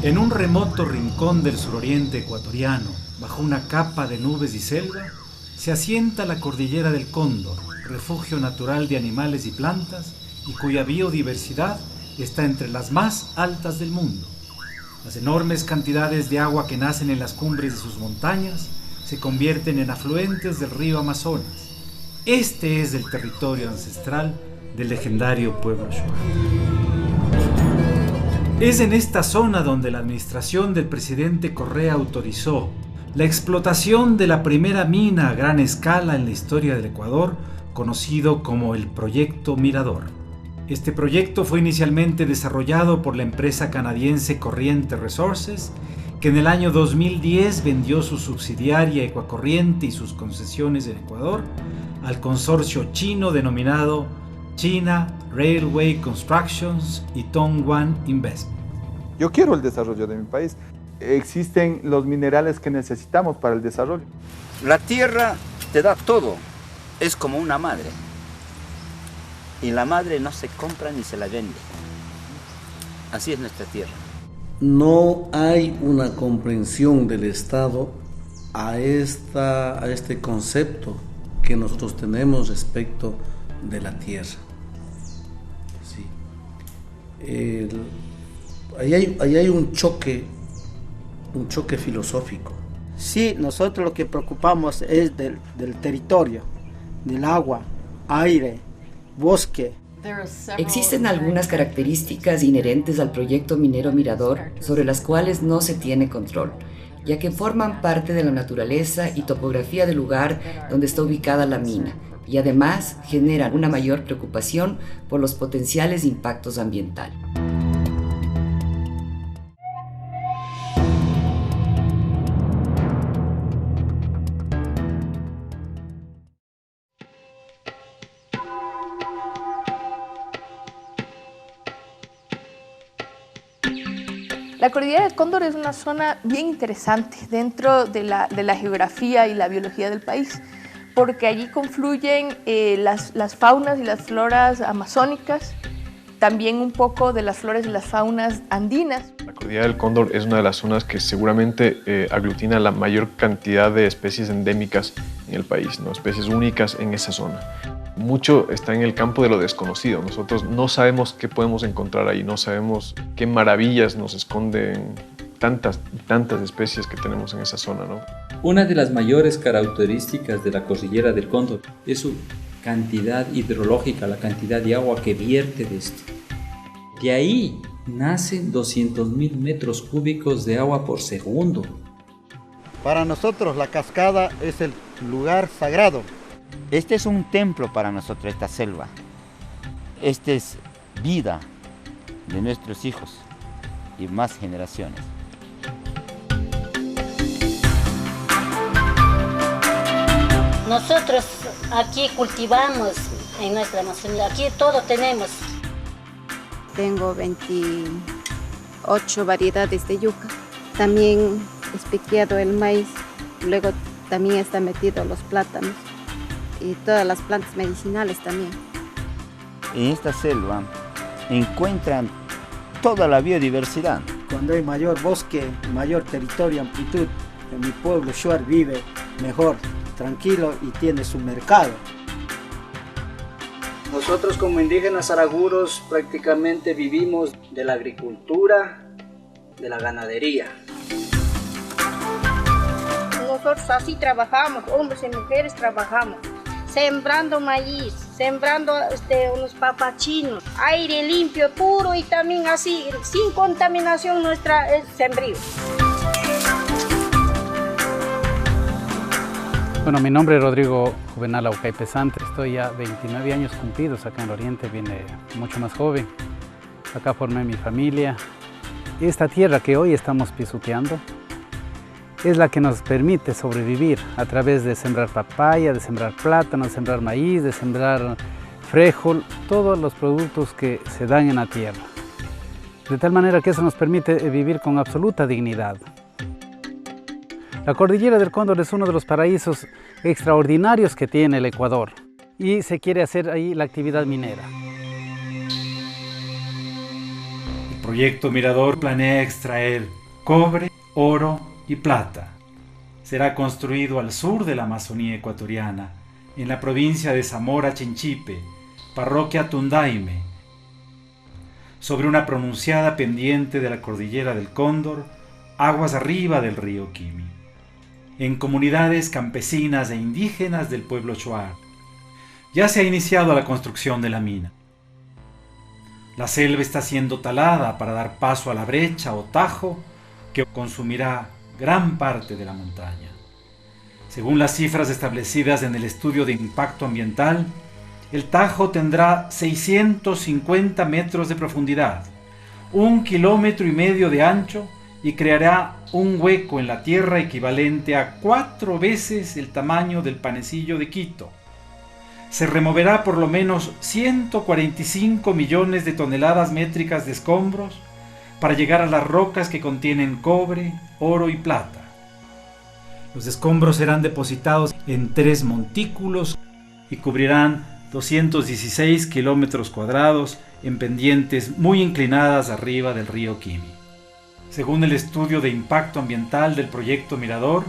En un remoto rincón del suroriente ecuatoriano, bajo una capa de nubes y selva, se asienta la cordillera del Cóndor, refugio natural de animales y plantas y cuya biodiversidad está entre las más altas del mundo. Las enormes cantidades de agua que nacen en las cumbres de sus montañas se convierten en afluentes del río Amazonas. Este es el territorio ancestral del legendario pueblo Shuar. Es en esta zona donde la administración del presidente Correa autorizó la explotación de la primera mina a gran escala en la historia del Ecuador, conocido como el Proyecto Mirador. Este proyecto fue inicialmente desarrollado por la empresa canadiense Corriente Resources, que en el año 2010 vendió su subsidiaria Ecuacorriente y sus concesiones en Ecuador al consorcio chino denominado China Railway Constructions y Tongguan Investment. Yo quiero el desarrollo de mi país. Existen los minerales que necesitamos para el desarrollo. La tierra te da todo, es como una madre. Y la madre no se compra ni se la vende. Así es nuestra tierra. No hay una comprensión del Estado a este concepto que nosotros tenemos respecto de la tierra. Sí. Ahí hay un choque filosófico. Sí, nosotros lo que preocupamos es del territorio, del agua, aire, bosque. Existen algunas características inherentes al proyecto minero Mirador sobre las cuales no se tiene control, ya que forman parte de la naturaleza y topografía del lugar donde está ubicada la mina, y además generan una mayor preocupación por los potenciales impactos ambientales. La cordillera del Cóndor es una zona bien interesante dentro de la geografía y la biología del país, porque allí confluyen las faunas y las floras amazónicas, también un poco de las floras y las faunas andinas. La cordillera del Cóndor es una de las zonas que seguramente aglutina la mayor cantidad de especies endémicas en el país, ¿no? Especies únicas en esa zona. Mucho está en el campo de lo desconocido. Nosotros no sabemos qué podemos encontrar ahí, no sabemos qué maravillas nos esconden tantas especies que tenemos en esa zona, ¿no? Una de las mayores características de la cordillera del Cóndor es su cantidad hidrológica, la cantidad de agua que vierte de esto. De ahí nacen 200.000 metros cúbicos de agua por segundo. Para nosotros la cascada es el lugar sagrado. Este es un templo para nosotros, esta selva. Esta es vida de nuestros hijos y más generaciones. Nosotros aquí cultivamos en nuestra Amazonía, aquí todo tenemos. Tengo 28 variedades de yuca. También es piqueado el maíz, luego también está metido los plátanos y todas las plantas medicinales también. En esta selva encuentran toda la biodiversidad. Cuando hay mayor bosque, mayor territorio, amplitud, mi pueblo Shuar vive mejor, tranquilo y tiene su mercado. Nosotros como indígenas araguros prácticamente vivimos de la agricultura, de la ganadería. Nosotros así trabajamos, hombres y mujeres trabajamos, sembrando maíz, sembrando unos papachinos, aire limpio, puro y también así, sin contaminación nuestra sembrío. Bueno, mi nombre es Rodrigo Juvenal Aucay Pesante. Estoy ya 29 años cumplidos acá en el Oriente, vine mucho más joven. Acá formé mi familia. Esta tierra que hoy estamos pisoteando es la que nos permite sobrevivir a través de sembrar papaya, de sembrar plátano, de sembrar maíz, de sembrar frijol, todos los productos que se dan en la tierra. De tal manera que eso nos permite vivir con absoluta dignidad. La cordillera del Cóndor es uno de los paraísos extraordinarios que tiene el Ecuador y se quiere hacer ahí la actividad minera. Proyecto Mirador planea extraer cobre, oro y plata. Será construido al sur de la Amazonía ecuatoriana, en la provincia de Zamora Chinchipe, parroquia Tundaime, sobre una pronunciada pendiente de la cordillera del Cóndor, aguas arriba del río Quimi, en comunidades campesinas e indígenas del pueblo Shuar. Ya se ha iniciado la construcción de la mina. La selva está siendo talada para dar paso a la brecha o tajo que consumirá gran parte de la montaña. Según las cifras establecidas en el estudio de impacto ambiental, el tajo tendrá 650 metros de profundidad, 1,5 kilómetros de ancho y creará un hueco en la tierra equivalente a 4 veces el tamaño del Panecillo de Quito. Se removerá por lo menos 145 millones de toneladas métricas de escombros para llegar a las rocas que contienen cobre, oro y plata. Los escombros serán depositados en 3 montículos y cubrirán 216 kilómetros cuadrados en pendientes muy inclinadas arriba del río Quimi. Según el estudio de impacto ambiental del proyecto Mirador,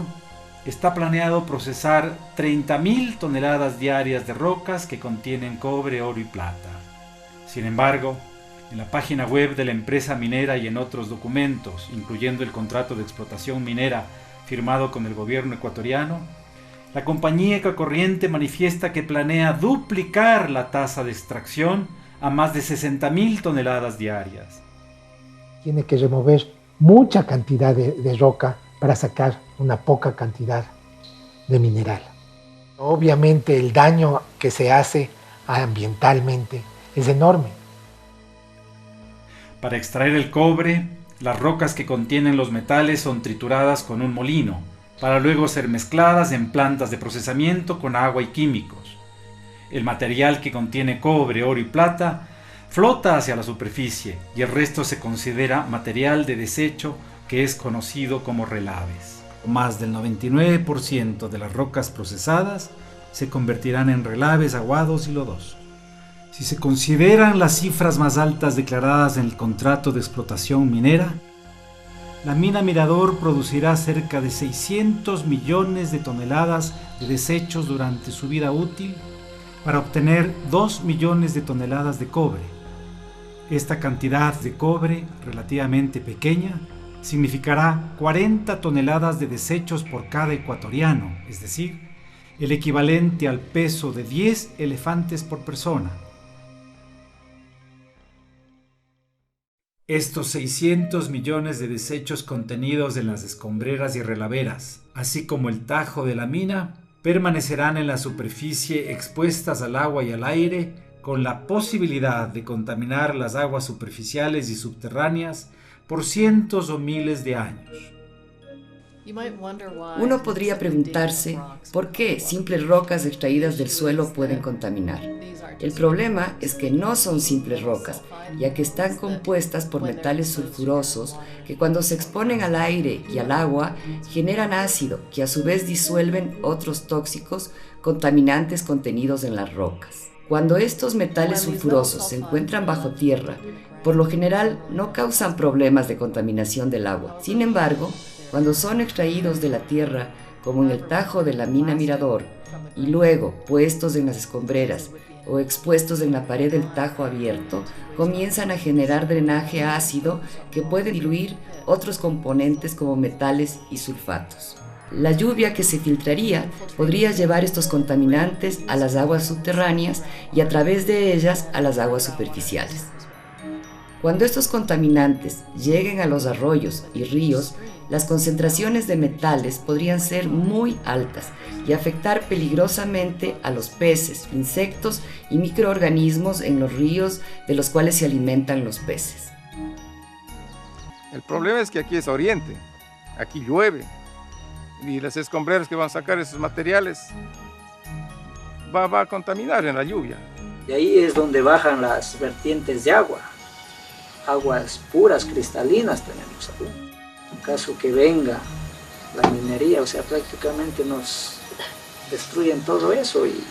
está planeado procesar 30.000 toneladas diarias de rocas que contienen cobre, oro y plata. Sin embargo, en la página web de la empresa minera y en otros documentos, incluyendo el contrato de explotación minera firmado con el gobierno ecuatoriano, la compañía Ecocorriente manifiesta que planea duplicar la tasa de extracción a más de 60.000 toneladas diarias. Tiene que remover mucha cantidad de roca para sacar una poca cantidad de mineral. Obviamente el daño que se hace ambientalmente es enorme. Para extraer el cobre, las rocas que contienen los metales son trituradas con un molino, para luego ser mezcladas en plantas de procesamiento con agua y químicos. El material que contiene cobre, oro y plata flota hacia la superficie y el resto se considera material de desecho que es conocido como relaves. Más del 99% de las rocas procesadas se convertirán en relaves aguados y lodosos. Si se consideran las cifras más altas declaradas en el contrato de explotación minera, la mina Mirador producirá cerca de 600 millones de toneladas de desechos durante su vida útil para obtener 2 millones de toneladas de cobre. Esta cantidad de cobre, relativamente pequeña, significará 40 toneladas de desechos por cada ecuatoriano, es decir, el equivalente al peso de 10 elefantes por persona. Estos 600 millones de desechos contenidos en las escombreras y relaveras, así como el tajo de la mina, permanecerán en la superficie expuestas al agua y al aire, con la posibilidad de contaminar las aguas superficiales y subterráneas por cientos o miles de años. Uno podría preguntarse por qué simples rocas extraídas del suelo pueden contaminar. El problema es que no son simples rocas, ya que están compuestas por metales sulfurosos que cuando se exponen al aire y al agua generan ácido que a su vez disuelven otros tóxicos contaminantes contenidos en las rocas. Cuando estos metales sulfurosos se encuentran bajo tierra, por lo general no causan problemas de contaminación del agua. Sin embargo, cuando son extraídos de la tierra, como en el tajo de la mina Mirador, y luego puestos en las escombreras o expuestos en la pared del tajo abierto, comienzan a generar drenaje ácido que puede diluir otros componentes como metales y sulfatos. La lluvia que se filtraría podría llevar estos contaminantes a las aguas subterráneas y a través de ellas a las aguas superficiales. Cuando estos contaminantes lleguen a los arroyos y ríos, las concentraciones de metales podrían ser muy altas y afectar peligrosamente a los peces, insectos y microorganismos en los ríos de los cuales se alimentan los peces. El problema es que aquí es oriente, aquí llueve y las escombreras que van a sacar esos materiales va a contaminar en la lluvia. De ahí es donde bajan las vertientes de agua, aguas puras, cristalinas tenemos aquí. En caso que venga la minería, o sea, prácticamente nos destruyen todo eso y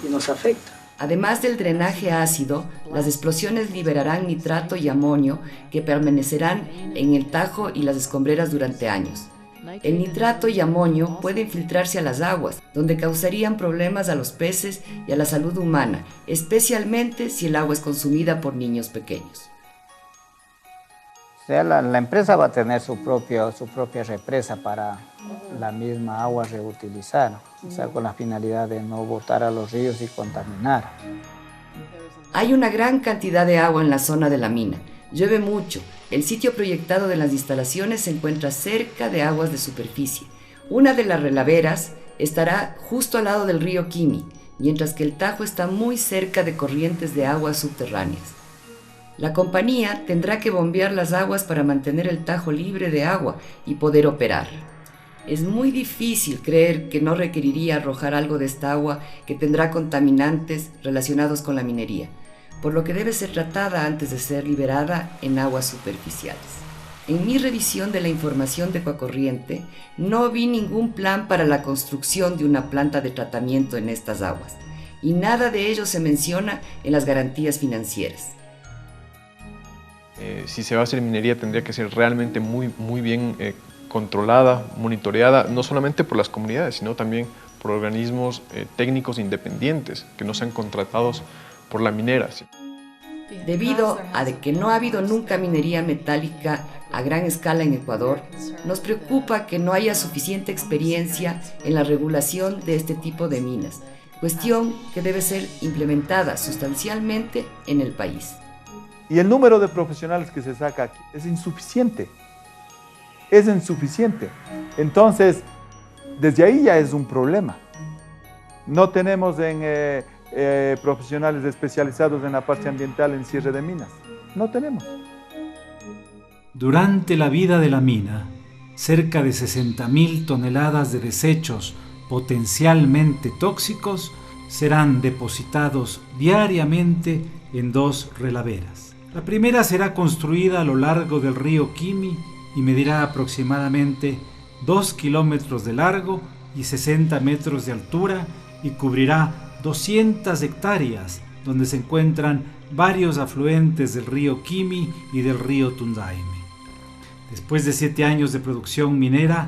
nos afecta. Además del drenaje ácido, las explosiones liberarán nitrato y amonio que permanecerán en el tajo y las escombreras durante años. El nitrato y amonio pueden filtrarse a las aguas, donde causarían problemas a los peces y a la salud humana, especialmente si el agua es consumida por niños pequeños. O sea, la empresa va a tener su propia represa para la misma agua reutilizar, o sea, con la finalidad de no botar a los ríos y contaminar. Hay una gran cantidad de agua en la zona de la mina. Llueve mucho. El sitio proyectado de las instalaciones se encuentra cerca de aguas de superficie. Una de las relaveras estará justo al lado del río Quimi, mientras que el Tajo está muy cerca de corrientes de aguas subterráneas. La compañía tendrá que bombear las aguas para mantener el Tajo libre de agua y poder operar. Es muy difícil creer que no requeriría arrojar algo de esta agua que tendrá contaminantes relacionados con la minería, por lo que debe ser tratada antes de ser liberada en aguas superficiales. En mi revisión de la información de Ecuacorriente, no vi ningún plan para la construcción de una planta de tratamiento en estas aguas, y nada de ello se menciona en las garantías financieras. Si se va a hacer minería tendría que ser realmente muy bien controlada, monitoreada, no solamente por las comunidades, sino también por organismos técnicos independientes que no sean contratados por la minera. Debido a que no ha habido nunca minería metálica a gran escala en Ecuador, nos preocupa que no haya suficiente experiencia en la regulación de este tipo de minas, cuestión que debe ser implementada sustancialmente en el país. Y el número de profesionales que se saca aquí es insuficiente. Es insuficiente. Entonces, desde ahí ya es un problema. No tenemos profesionales especializados en la parte ambiental en cierre de minas. No tenemos. Durante la vida de la mina, cerca de 60.000 toneladas de desechos potencialmente tóxicos serán depositados diariamente en 2 relaveras. La primera será construida a lo largo del río Quimi y medirá aproximadamente 2 kilómetros de largo y 60 metros de altura y cubrirá 200 hectáreas, donde se encuentran varios afluentes del río Quimi y del río Tundaime. Después de 7 años de producción minera,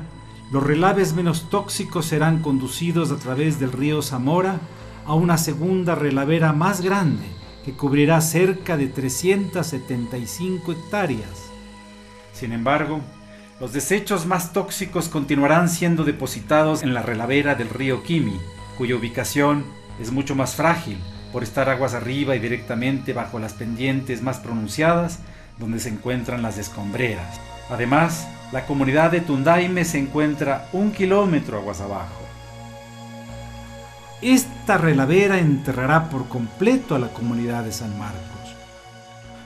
los relaves menos tóxicos serán conducidos a través del río Zamora a una segunda relavera más grande, que cubrirá cerca de 375 hectáreas. Sin embargo, los desechos más tóxicos continuarán siendo depositados en la relavera del río Quimi, cuya ubicación es mucho más frágil por estar aguas arriba y directamente bajo las pendientes más pronunciadas donde se encuentran las escombreras. Además, la comunidad de Tundaime se encuentra 1 kilómetro aguas abajo. Esta relavera enterrará por completo a la comunidad de San Marcos.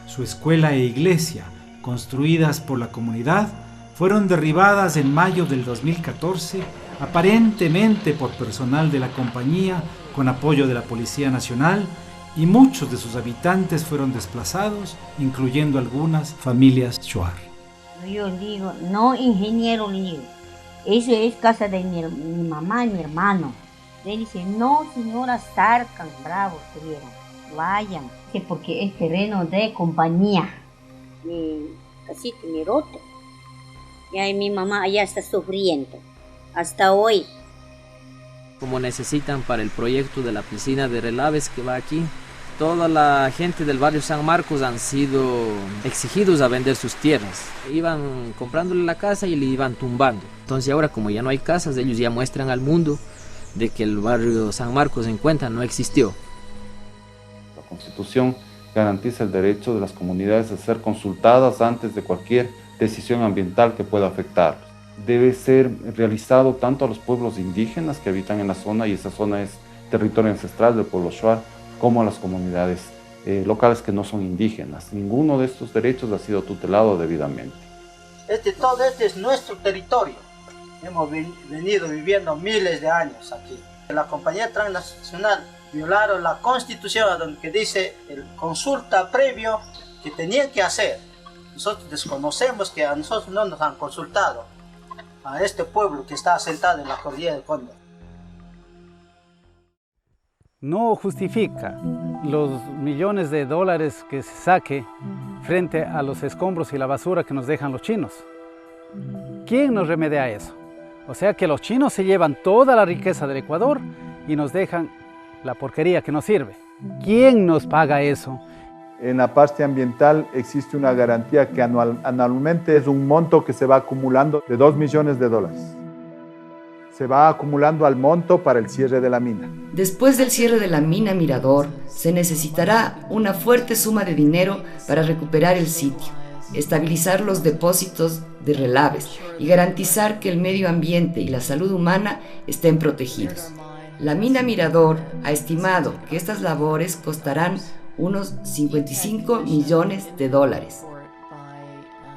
Su escuela e iglesia, construidas por la comunidad, fueron derribadas en mayo del 2014, aparentemente por personal de la compañía con apoyo de la Policía Nacional, y muchos de sus habitantes fueron desplazados, incluyendo algunas familias Shuar. Yo digo, no ingeniero, le digo, eso es casa de mi mamá y mi hermano. Le dice, no, señora, Sarcan, bravo, estuvieron, vayan, porque es terreno de compañía, mi casita, mi roto. Y ahí mi mamá allá está sufriendo, hasta hoy. Como necesitan para el proyecto de la piscina de relaves que va aquí, toda la gente del barrio San Marcos han sido exigidos a vender sus tierras. Iban comprándole la casa y le iban tumbando. Entonces ahora, como ya no hay casas, ellos ya muestran al mundo de que el barrio San Marcos en cuenta no existió. La Constitución garantiza el derecho de las comunidades a ser consultadas antes de cualquier decisión ambiental que pueda afectarlos. Debe ser realizado tanto a los pueblos indígenas que habitan en la zona, y esa zona es territorio ancestral del pueblo Shuar, como a las comunidades locales que no son indígenas. Ninguno de estos derechos ha sido tutelado debidamente. Todo este es nuestro territorio. Hemos venido viviendo miles de años aquí. La compañía transnacional violaron la Constitución, donde dice el consulta previo que tenían que hacer. Nosotros desconocemos que a nosotros no nos han consultado, a este pueblo que está asentado en la cordillera del Cóndor. no justifica los millones de dólares que se saque frente a los escombros y la basura que nos dejan los chinos. ¿Quién nos remedia eso? O sea que los chinos se llevan toda la riqueza del Ecuador y nos dejan la porquería que nos sirve. ¿Quién nos paga eso? En la parte ambiental existe una garantía que anualmente es un monto que se va acumulando de 2 millones de dólares. Se va acumulando al monto para el cierre de la mina. Después del cierre de la mina Mirador, se necesitará una fuerte suma de dinero para recuperar el sitio, estabilizar los depósitos de relaves y garantizar que el medio ambiente y la salud humana estén protegidos. La mina Mirador ha estimado que estas labores costarán unos 55 millones de dólares.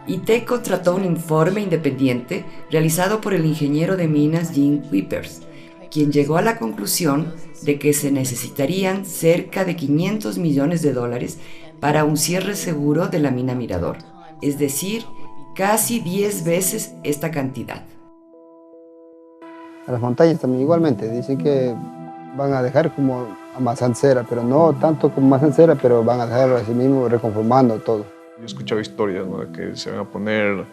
ITEC contrató un informe independiente realizado por el ingeniero de minas Jim Kuipers, quien llegó a la conclusión de que se necesitarían cerca de 500 millones de dólares para un cierre seguro de la mina Mirador, es decir, casi 10 veces esta cantidad. A las montañas también igualmente, dicen que van a dejar como a Mazancera, pero no tanto como Mazancera, pero van a dejarlo así mismo reconformando todo. Yo he escuchado historias, ¿no?, de que se van a poner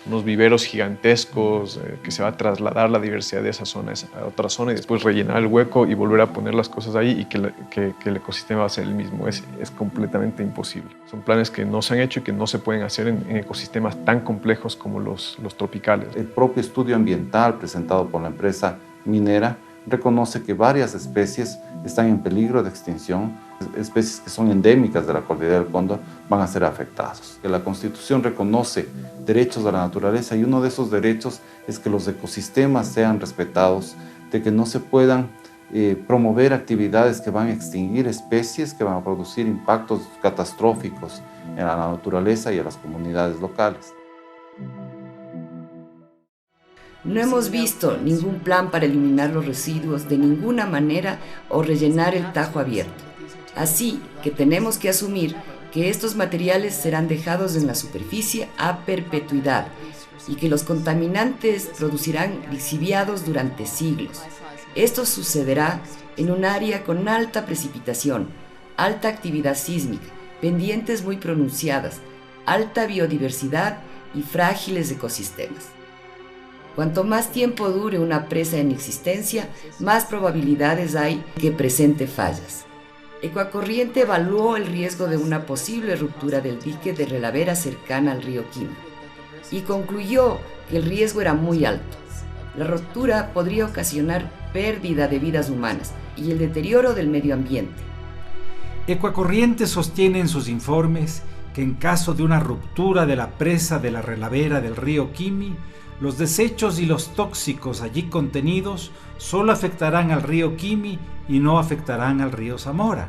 unos viveros gigantescos, que se va a trasladar la diversidad de esa zona a otra zona y después rellenar el hueco y volver a poner las cosas ahí y que el ecosistema va a ser el mismo. Es completamente imposible. Son planes que no se han hecho y que no se pueden hacer en ecosistemas tan complejos como los tropicales. El propio estudio ambiental presentado por la empresa minera reconoce que varias especies están en peligro de extinción, especies que son endémicas de la cordillera del Cóndor van a ser afectadas. Que la Constitución reconoce derechos de la naturaleza y uno de esos derechos es que los ecosistemas sean respetados, de que no se puedan promover actividades que van a extinguir especies, que van a producir impactos catastróficos en la naturaleza y en las comunidades locales. No hemos visto ningún plan para eliminar los residuos de ninguna manera o rellenar el Tajo abierto. Así que tenemos que asumir que estos materiales serán dejados en la superficie a perpetuidad y que los contaminantes producirán lixiviados durante siglos. Esto sucederá en un área con alta precipitación, alta actividad sísmica, pendientes muy pronunciadas, alta biodiversidad y frágiles ecosistemas. Cuanto más tiempo dure una presa en existencia, más probabilidades hay que presente fallas. Ecuacorriente evaluó el riesgo de una posible ruptura del dique de relavera cercana al río Quima y concluyó que el riesgo era muy alto. La ruptura podría ocasionar pérdida de vidas humanas y el deterioro del medio ambiente. Ecuacorriente sostiene en sus informes que en caso de una ruptura de la presa de la relavera del río Quimi, los desechos y los tóxicos allí contenidos solo afectarán al río Quimi y no afectarán al río Zamora.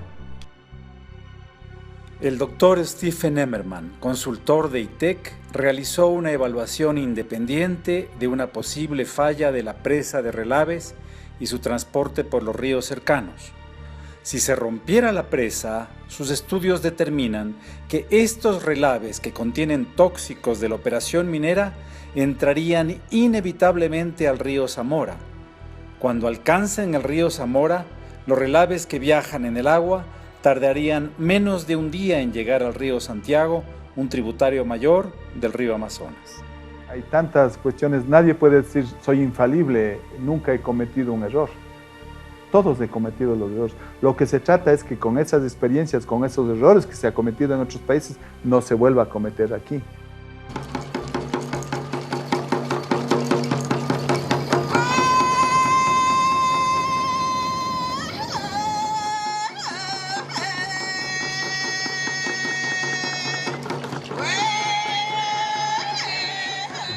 El doctor Stephen Emmerman, consultor de ITEC, realizó una evaluación independiente de una posible falla de la presa de relaves y su transporte por los ríos cercanos. Si se rompiera la presa, sus estudios determinan que estos relaves que contienen tóxicos de la operación minera entrarían inevitablemente al río Zamora. Cuando alcancen el río Zamora, los relaves que viajan en el agua tardarían menos de un día en llegar al río Santiago, un tributario mayor del río Amazonas. Hay tantas cuestiones, nadie puede decir soy infalible, nunca he cometido un error. Todos he cometido los errores. Lo que se trata es que con esas experiencias, con esos errores que se ha cometido en otros países, no se vuelva a cometer aquí.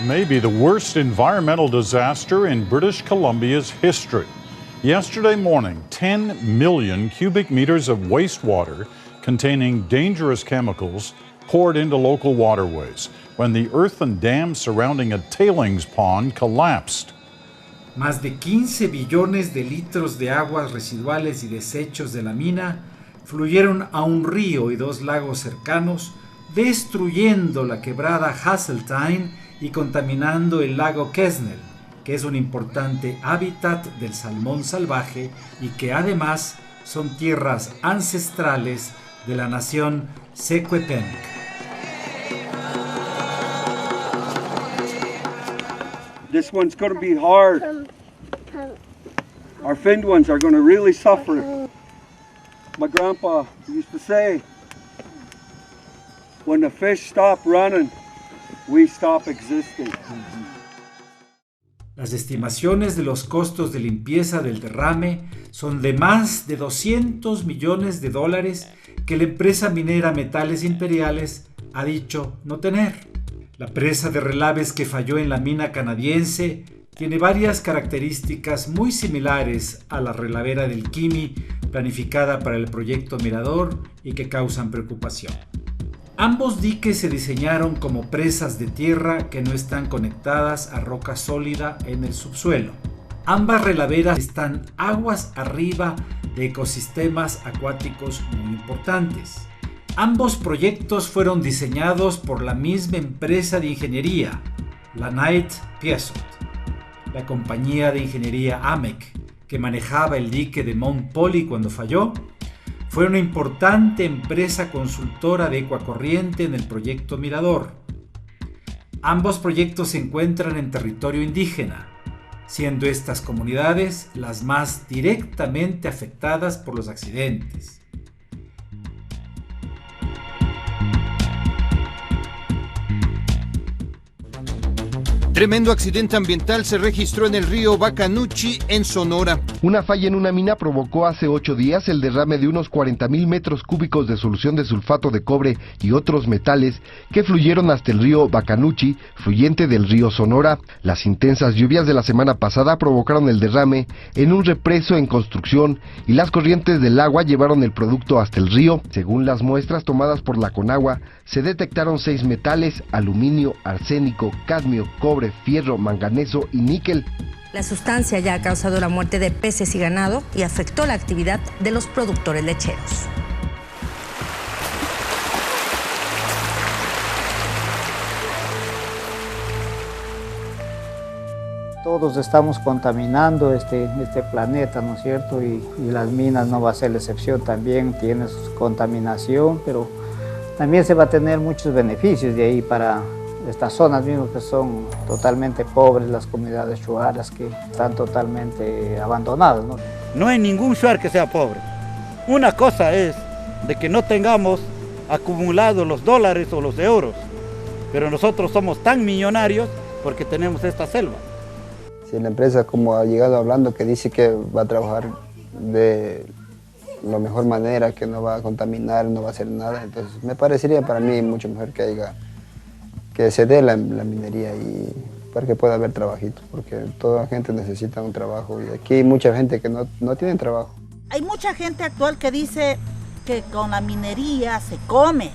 May be the worst environmental disaster in British Columbia's history. Yesterday morning, 10 million cubic meters of wastewater containing dangerous chemicals poured into local waterways when the earthen dam surrounding a tailings pond collapsed. Más de 15 billones de litros de aguas residuales y desechos de la mina fluyeron a un río y 2 lagos cercanos, destruyendo la quebrada Hasseltine y contaminando el lago Quesnel, que es un importante hábitat del salmón salvaje y que además son tierras ancestrales de la nación Secwepemc. This one's going to be hard. Our finned ones are going to really suffer. My grandpa used to say, when the fish stop running, we stop existing. Las estimaciones de los costos de limpieza del derrame son de más de $200 millones que la empresa minera Metales Imperiales ha dicho no tener. La presa de Relaves que falló en la mina canadiense tiene varias características muy similares a la relavera del Kimi planificada para el proyecto Mirador y que causan preocupación. Ambos diques se diseñaron como presas de tierra que no están conectadas a roca sólida en el subsuelo. Ambas relaveras están aguas arriba de ecosistemas acuáticos muy importantes. Ambos proyectos fueron diseñados por la misma empresa de ingeniería, la Knight Piésold. La compañía de ingeniería AMEC, que manejaba el dique de Mount Polley cuando falló, fue una importante empresa consultora de Ecuacorriente en el proyecto Mirador. Ambos proyectos se encuentran en territorio indígena, siendo estas comunidades las más directamente afectadas por los accidentes. Tremendo accidente ambiental se registró en el río Bacanuchi, en Sonora. Una falla en una mina provocó hace 8 días el derrame de unos 40,000 metros cúbicos de solución de sulfato de cobre y otros metales que fluyeron hasta el río Bacanuchi, fluyente del río Sonora. Las intensas lluvias de la semana pasada provocaron el derrame en un represo en construcción y las corrientes del agua llevaron el producto hasta el río. Según las muestras tomadas por la Conagua, se detectaron 6 metales: aluminio, arsénico, cadmio, cobre, fierro, manganeso y níquel. La sustancia ya ha causado la muerte de peces y ganado y afectó la actividad de los productores lecheros. Todos estamos contaminando este planeta, ¿no es cierto? Y las minas no va a ser la excepción, también tiene su contaminación, pero también se va a tener muchos beneficios de ahí para estas zonas mismas que son totalmente pobres, las comunidades shuaras que están totalmente abandonadas, ¿no? No hay ningún shuar que sea pobre. Una cosa es de que no tengamos acumulados los dólares o los euros, pero nosotros somos tan millonarios porque tenemos esta selva. Si la empresa, como ha llegado hablando, que dice que va a trabajar de la mejor manera, que no va a contaminar, no va a hacer nada, entonces me parecería para mí mucho mejor que se dé la minería y para que pueda haber trabajitos, porque toda la gente necesita un trabajo y aquí hay mucha gente que no tiene trabajo. Hay mucha gente actual que dice que con la minería se come.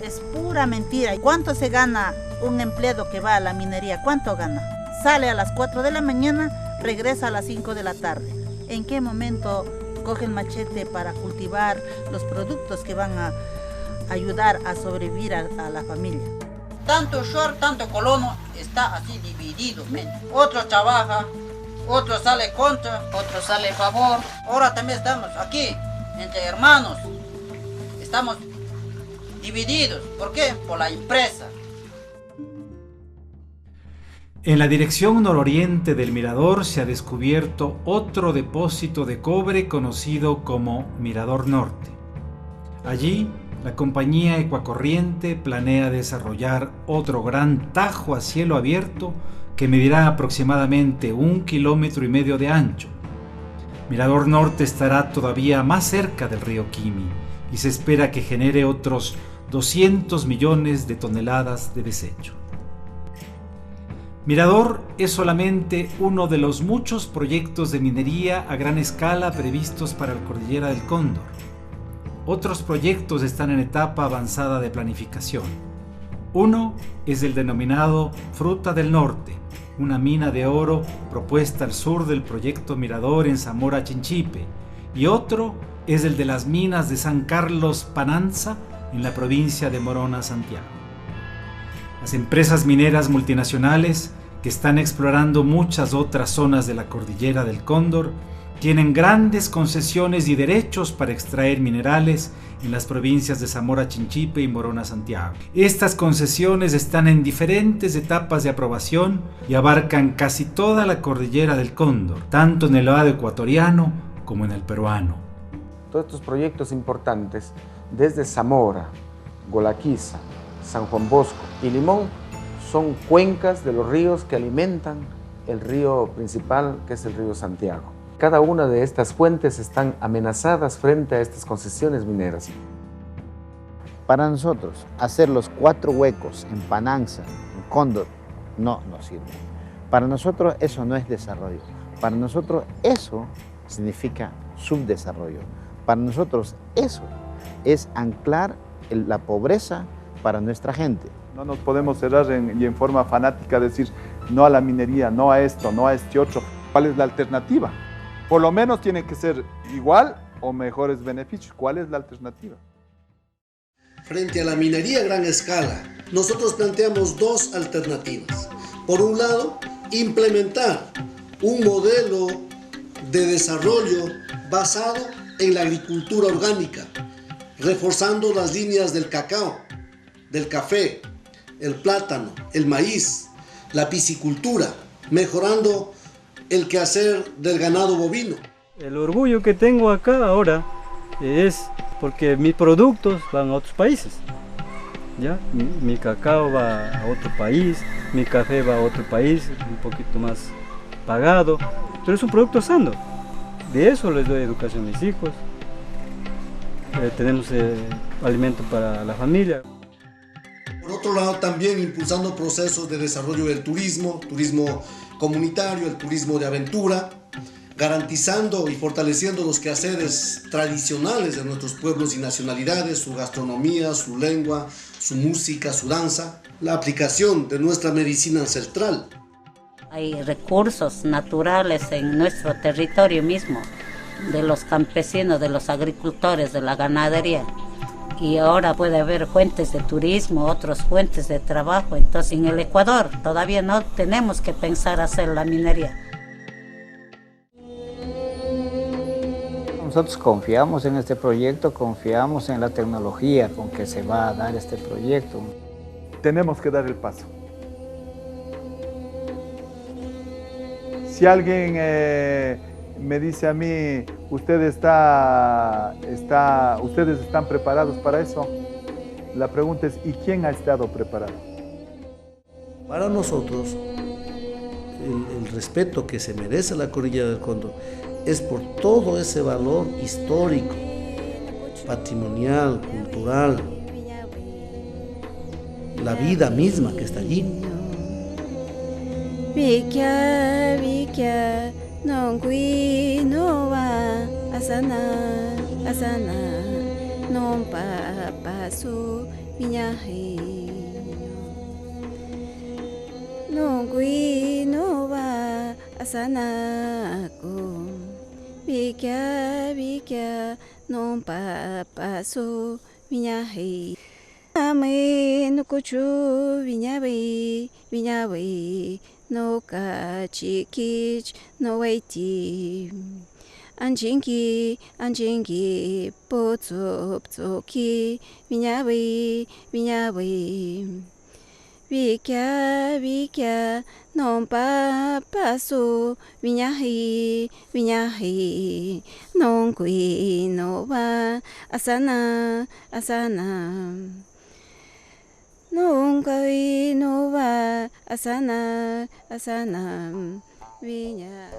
Es pura mentira. ¿Cuánto se gana un empleado que va a la minería? ¿Cuánto gana? Sale a las 4 de la mañana, regresa a las 5 de la tarde. ¿En qué momento coge el machete para cultivar los productos que van a ayudar a sobrevivir a la familia? Tanto short, tanto colono está así dividido. Otro trabaja, otro sale contra, otro sale a favor. Ahora también estamos aquí, entre hermanos. Estamos divididos. ¿Por qué? Por la empresa. En la dirección nororiente del Mirador se ha descubierto otro depósito de cobre conocido como Mirador Norte. Allí, la compañía Ecuacorriente planea desarrollar otro gran tajo a cielo abierto que medirá aproximadamente 1,5 kilómetros de ancho. Mirador Norte estará todavía más cerca del río Kimi y se espera que genere otros 200 millones de toneladas de desecho. Mirador es solamente uno de los muchos proyectos de minería a gran escala previstos para la Cordillera del Cóndor. Otros proyectos están en etapa avanzada de planificación. Uno es el denominado Fruta del Norte, una mina de oro propuesta al sur del proyecto Mirador en Zamora Chinchipe, y otro es el de las minas de San Carlos Pananza en la provincia de Morona, Santiago. Las empresas mineras multinacionales que están explorando muchas otras zonas de la Cordillera del Cóndor tienen grandes concesiones y derechos para extraer minerales en las provincias de Zamora Chinchipe y Morona Santiago. Estas concesiones están en diferentes etapas de aprobación y abarcan casi toda la cordillera del Cóndor, tanto en el lado ecuatoriano como en el peruano. Todos estos proyectos importantes, desde Zamora, Golaquiza, San Juan Bosco y Limón, son cuencas de los ríos que alimentan el río principal, que es el río Santiago. Cada una de estas fuentes están amenazadas frente a estas concesiones mineras. Para nosotros, hacer los 4 huecos en Pananza, en Cóndor, no nos sirve. Para nosotros eso no es desarrollo. Para nosotros eso significa subdesarrollo. Para nosotros eso es anclar la pobreza para nuestra gente. No nos podemos cerrar y en forma fanática decir no a la minería, no a esto, no a este otro. ¿Cuál es la alternativa? Por lo menos tiene que ser igual o mejores beneficios. ¿Cuál es la alternativa? Frente a la minería a gran escala, nosotros planteamos 2 alternativas. Por un lado, implementar un modelo de desarrollo basado en la agricultura orgánica, reforzando las líneas del cacao, del café, el plátano, el maíz, la piscicultura, mejorando el quehacer del ganado bovino. El orgullo que tengo acá ahora es porque mis productos van a otros países. ¿Ya? Mi cacao va a otro país, mi café va a otro país, un poquito más pagado, pero es un producto sano. De eso les doy educación a mis hijos. Tenemos alimento para la familia. Por otro lado, también impulsando procesos de desarrollo del turismo comunitario, el turismo de aventura, garantizando y fortaleciendo los quehaceres tradicionales de nuestros pueblos y nacionalidades, su gastronomía, su lengua, su música, su danza, la aplicación de nuestra medicina ancestral. Hay recursos naturales en nuestro territorio mismo, de los campesinos, de los agricultores, de la ganadería. Y ahora puede haber fuentes de turismo, otras fuentes de trabajo. Entonces en el Ecuador todavía no tenemos que pensar hacer la minería. Nosotros confiamos en este proyecto, confiamos en la tecnología con que se va a dar este proyecto. Tenemos que dar el paso. Si alguien me dice a mí, ustedes están preparados para eso, la pregunta es, ¿y quién ha estado preparado? Para nosotros, el respeto que se merece la cordillera del Cóndor es por todo ese valor histórico, patrimonial, cultural, la vida misma que está allí. Vikia, vikia, no gui, no va, asana, asana, no paso, viñaje. No gui, no va, asana, con. Vikia, vikia, no paso, viñaje. Ame, no cuchu, viñabe, viñabe. No kachikich, no waiti. Anjingi, anjingi, potsoki, viñabe, viñabe. Vikia, vikia, no paso, viñaje, viñaje. No kui, no va, asana, asana. Nunca vi no va asana, asana, viña.